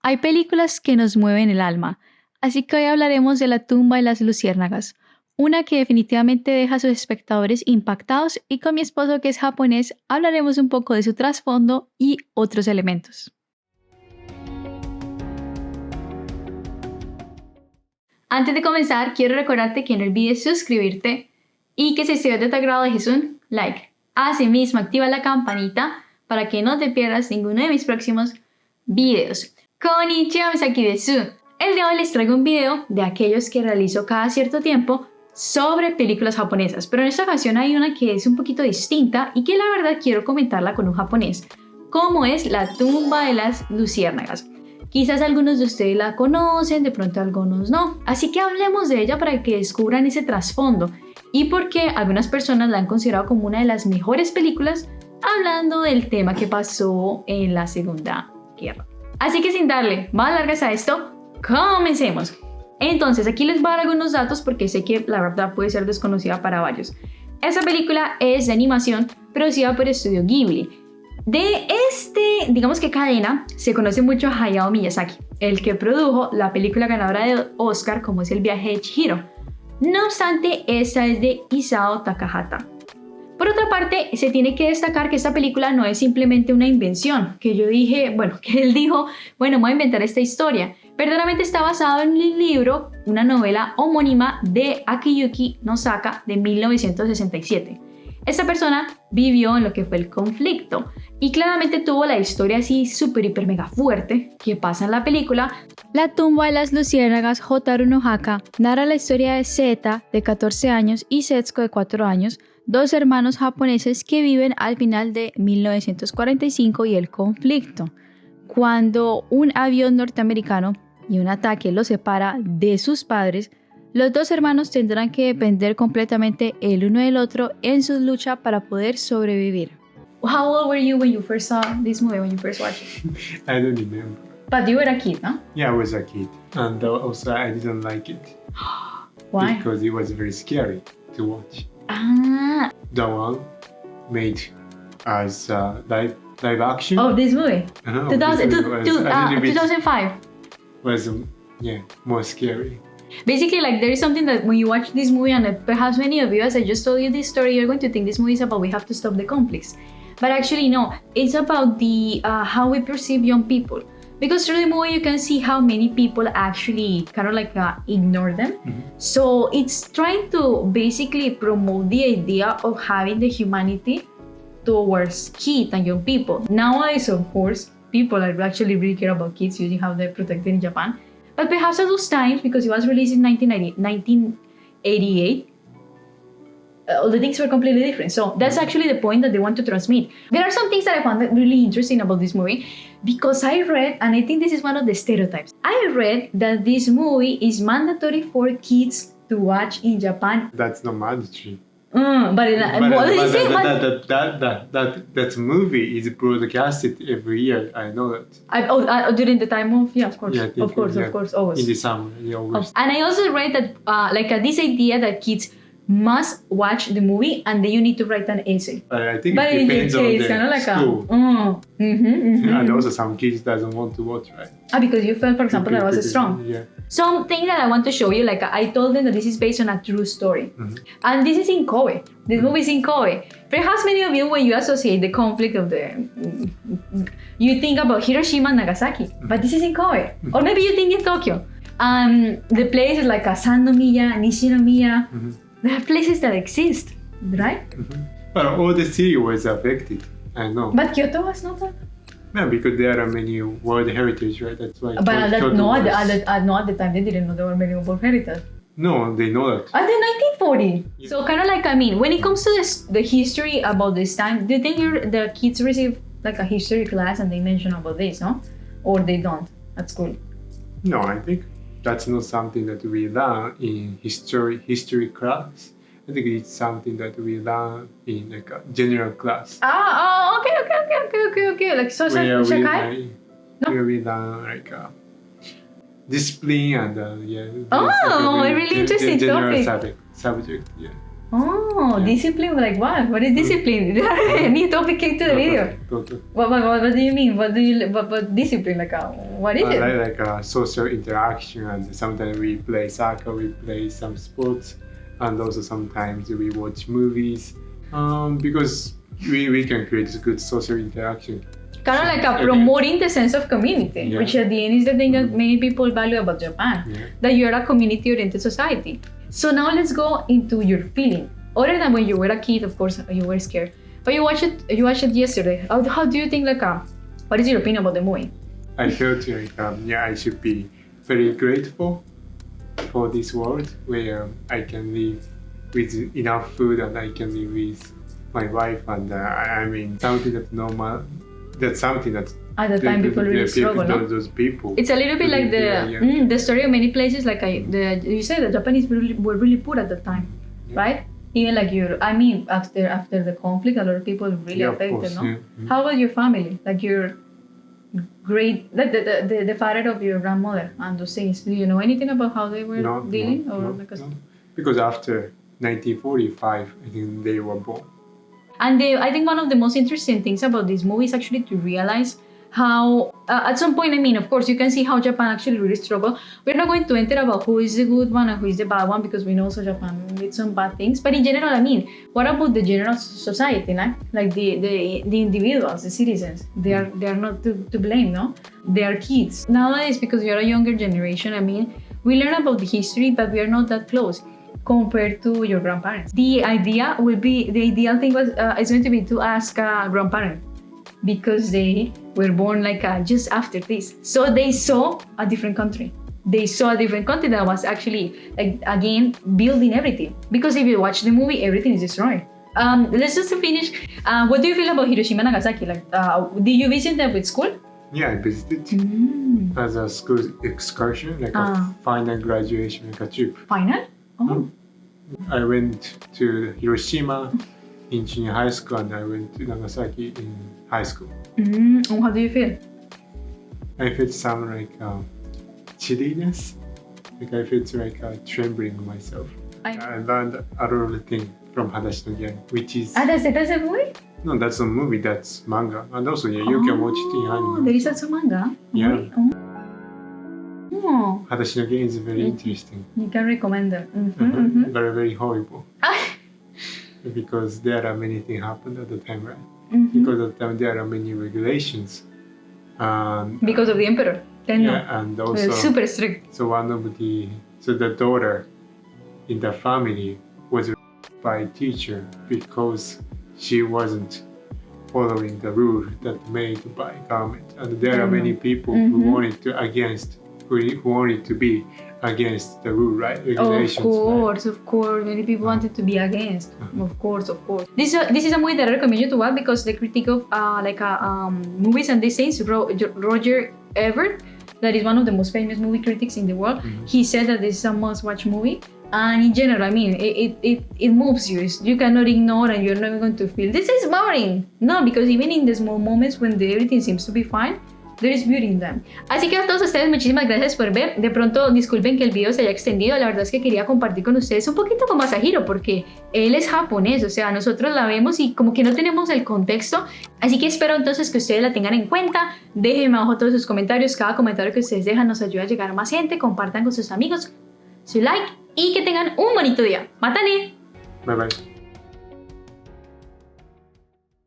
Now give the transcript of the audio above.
Hay películas que nos mueven el alma, así que hoy hablaremos de La tumba de las luciérnagas, una que definitivamente deja a sus espectadores impactados, y con mi esposo, que es japonés, hablaremos un poco de su trasfondo y otros elementos. Antes de comenzar, quiero recordarte que no olvides suscribirte y que si este de tu agrado dejes un like. Asimismo, activa la campanita para que no te pierdas ninguno de mis próximos videos. Konnichiwa, Misaki desu. El día de hoy les traigo un video de aquellos que realizo cada cierto tiempo sobre películas japonesas, pero en esta ocasión hay una que es un poquito distinta y que la verdad quiero comentarla con un japonés, como es La tumba de las luciérnagas. Quizás algunos de ustedes la conocen, de pronto algunos no. Así que hablemos de ella para que descubran ese trasfondo y por qué algunas personas la han considerado como una de las mejores películas, hablando del tema que pasó en la Segunda Guerra. Así que sin darle más largas a esto, comencemos. Entonces, aquí les voy a dar algunos datos porque sé que la verdad puede ser desconocida para varios. Esta película es de animación producida por Estudio Ghibli. De digamos que cadena, se conoce mucho a Hayao Miyazaki, el que produjo la película ganadora de Oscar como es El viaje de Chihiro. No obstante, esta es de Isao Takahata. Por otra parte, se tiene que destacar que esta película no es simplemente una invención, que él dijo, bueno, voy a inventar esta historia. Verdaderamente está basado en un libro, una novela homónima de Akiyuki Nosaka de 1967. Esta persona vivió en lo que fue el conflicto y claramente tuvo la historia así súper hiper mega fuerte que pasa en la película. La tumba de las luciérnagas, Hotaru no Haka, narra la historia de Seta, de 14 años, y Setsuko, de 4 años, dos hermanos japoneses que viven al final de 1945 y el conflicto, cuando un avión norteamericano y un ataque los separa de sus padres. Los dos hermanos tendrán que depender completamente el uno del otro en su lucha para poder sobrevivir. How old were you when you first saw this movie, when you first watched it? I don't remember. But you were a kid, no? Yeah, I was a kid. And also I didn't like it. Why? Because it was very scary to watch. Ah. The one made as live action. Oh, this movie? 2005 2005. Was, more scary. Basically, like, there is something that when you watch this movie, and perhaps many of you, as I just told you this story, you're going to think this movie is about we have to stop the conflicts. But actually, no. It's about the how we perceive young people. Because through the movie, you can see how many people actually kind of like ignore them. Mm-hmm. So it's trying to basically promote the idea of having the humanity towards kids and young people. Nowadays, of course, people are actually really care about kids using how they're protected in Japan. But perhaps at those times, because it was released in 1988, all the things were completely different. So that's actually the point that they want to transmit. There are some things that I found really interesting about this movie, because I read, and I think this is one of the stereotypes, I read that this movie is mandatory for kids to watch in Japan. That's not mandatory. What did they say? That movie is broadcasted every year. I know that. During the time of, of course, yeah, of course, always. In the summer, always. And I also read that this idea that kids must watch the movie and then you need to write an essay. I think it depends on the school. And also some kids doesn't want to watch, right? Because you felt, for example, that I was strong. Yeah. Something that I want to show you, like I told them that this is based on a true story. Mm-hmm. And this is in Kobe. This movie is in Kobe. Perhaps many of you, when you associate the conflict of you think about Hiroshima and Nagasaki. Mm-hmm. But this is in Kobe. Mm-hmm. Or maybe you think in Tokyo. The places like Sannomiya, Nishinomiya, there are places that exist, right? Mm-hmm. But all the city was affected, I know. But Kyoto was not that. Yeah, because there are many World Heritage, right? That's why. But at the time they didn't know there were many World Heritage. No, they know that. At the 1940. Yeah. So kind of like, when it comes to the history about this time, do you think the kids receive like a history class and they mention about this, no? Or they don't at school? No, I think that's not something that we learn in history class. I think it's something that we learn in like a general class. Okay. Like social shakai? Where we learn like discipline and really interesting general topic. subject, yeah. Oh, discipline, like what? What is discipline? New topic came to the video. What do you mean? What discipline? Like, what is it? Like social interaction, and sometimes we play soccer, we play some sports, and also sometimes we watch movies. Because we can create a good social interaction. Kind of like promoting the sense of community, Yeah. which at the end is the thing that many people value about Japan. Yeah. That you're a community-oriented society. So now let's go into your feeling. Other than when you were a kid, of course, you were scared. But you watched it yesterday. How do you think, like, what is your opinion about the movie? I felt like I should be very grateful for this world where I can live with enough food and I can live with my wife, and I mean something that's normal. That's something that At the time people really struggle, no? Those people. It's a little bit like the story of many places. Like you said, the Japanese were really poor at the time, right? Even like after the conflict, a lot of people really affected, no? Yeah. Mm-hmm. How about your family? Like your like the father of your grandmother and those things. Do you know anything about how they were dealing? No. Because after 1945, I think they were born. And I think one of the most interesting things about this movie is actually to realize how, at some point, I mean, of course, you can see how Japan actually really struggled. We're not going to enter about who is the good one and who is the bad one, because we know also Japan did some bad things. But in general, I mean, what about the general society, like the individuals, the citizens? They are not to blame, no? They are kids. Nowadays, because you're a younger generation, I mean, we learn about the history, but we are not that close compared to your grandparents. The ideal thing is going to be to ask a grandparent, because they were born like just after this. So they saw a different country. They saw a different country that was actually, like, again, building everything. Because if you watch the movie, everything is destroyed. Let's just finish. What do you feel about Hiroshima and Nagasaki? Like, did you visit them with school? Yeah, I visited as a school excursion, like a final graduation, like a trip. Final? Oh. I went to Hiroshima in junior high school, and I went to Nagasaki in high school. How do you feel? I felt some like chilliness, like I felt like trembling myself. I learned a lot of things from Hadashi no Gen, which is That's a movie? no, that's a movie, that's manga, and also you can watch it in anime. There is also manga? Yeah. Oh. Hadashi no Gen is very interesting. You can recommend them. Very, very horrible. Because there are many things happened at the time, right? Because at the time there are many regulations. Because of the emperor. Then and also super strict. So the daughter in the family was by a teacher because she wasn't following the rule that made by government. And there are many people who wanted to be against the rule, right? Regulations. Of course. Many people wanted to be against. Of course. This is a movie that I recommend you to watch, because the critic of movies and these things, Roger Ebert, that is one of the most famous movie critics in the world. He said that this is a must-watch movie. And in general, I mean, it moves you. You cannot ignore, and you're not going to feel this is boring. No, because even in the small moments when everything seems to be fine, there is beauty in them. Así que a todos ustedes, muchísimas gracias por ver. De pronto, disculpen que el video se haya extendido. La verdad es que quería compartir con ustedes un poquito con Masahiro, porque él es japonés. O sea, nosotros la vemos y como que no tenemos el contexto. Así que espero entonces que ustedes la tengan en cuenta. Déjenme abajo todos sus comentarios. Cada comentario que ustedes dejan nos ayuda a llegar a más gente. Compartan con sus amigos, su like, y que tengan un bonito día. ¡Matane! Bye bye.